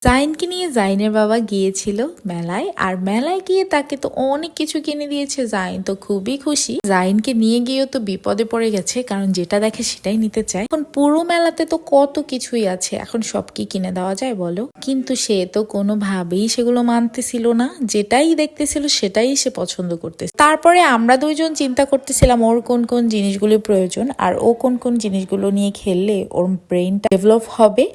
জাইনকে নিয়ে জাইনের বাবা গিয়েছিল মেলায়, আর মেলায় গিয়ে তাকে তো অনেক কিছু কিনে দিয়েছে। জাইন তো খুবই খুশি। জাইনকে নিয়ে গিয়েও তো বিপদে পড়ে গেছে, কারণ যেটা দেখে সেটাই নিতে চায়। এখন পুরো মেলাতে তো কত কিছুই আছে, এখন সব কি কিনে দেওয়া যায় বলো? কিন্তু সে তো কোনোভাবেই সেগুলো মানতেছিল না, যেটাই দেখতেছিল সেটাই সে পছন্দ করতেছে। তারপরে আমরা দুইজন চিন্তা করতেছিলাম ওর কোন কোন জিনিসগুলো প্রয়োজন আর ও কোন কোন জিনিসগুলো নিয়ে খেললে ওর ব্রেনটা ডেভেলপ হবে,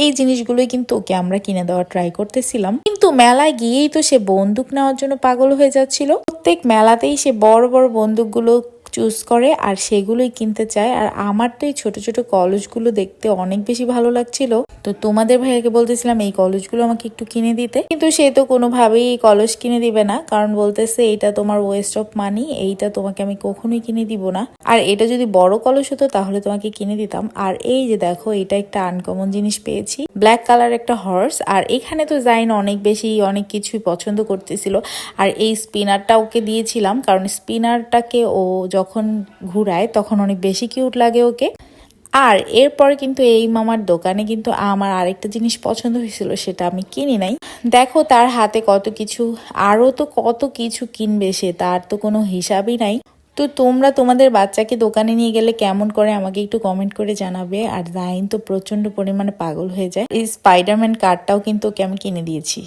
এই জিনিসগুলোই কিন্তু ওকে আমরা কিনে দেওয়ার ট্রাই করতেছিলাম। কিন্তু মেলায় গিয়েই তো সে বন্দুক নেওয়ার জন্য পাগল হয়ে যাচ্ছিল। প্রত্যেক মেলাতেই সে বড় বড় বন্দুকগুলো চুজ করে আর সেগুলোই কিনতে চায়। আর আমার তো এই ছোট ছোট কলসগুলো দেখতে অনেক বেশি ভালো লাগছিল, তো তোমাদের ভাইয়াকে বলতেছিলাম এই কলসগুলো আমাকে একটু কিনে দিতে, কিন্তু সে তো কোনোভাবেই এই কলস কিনে দিবে না, কারণ বলতেছে এইটা তোমার ওয়েস্ট অফ মানি, এইটা তোমাকে আমি কখনোই কিনে দিব না। আর এটা যদি বড় কলস হতো তাহলে তোমাকে কিনে দিতাম। আর এই যে দেখো, এটা একটা আনকমন জিনিস পেয়েছি, ব্ল্যাক কালার একটা হর্স। আর এখানে তো জাইন অনেক কিছুই পছন্দ করতেছিল। আর এই স্পিনারটা ওকে দিয়েছিলাম, কারণ স্পিনারটাকে ও যখন ঘুরায় তখন অনেক বেশি কিউট লাগে ওকে। আর এরপরে কিন্তু এই মামার দোকানে কিন্তু আমার আরেকটা জিনিস পছন্দ হয়েছিল, সেটা আমি কিনি নাই। দেখো তার হাতে কত কিছু, আরো তো কত কিছু কিনবে সে, তার তো কোনো হিসাবই নাই। তো তোমরা তোমাদের বাচ্চাকে দোকানে নিয়ে গেলে কেমন করে আমাকে একটু কমেন্ট করে জানাবে। আর জাইন তো প্রচন্ড পরিমাণে পাগল হয়ে যায়। এই স্পাইডারম্যান কার্ডটাও কিন্তু ওকে আমি কিনে দিয়েছি।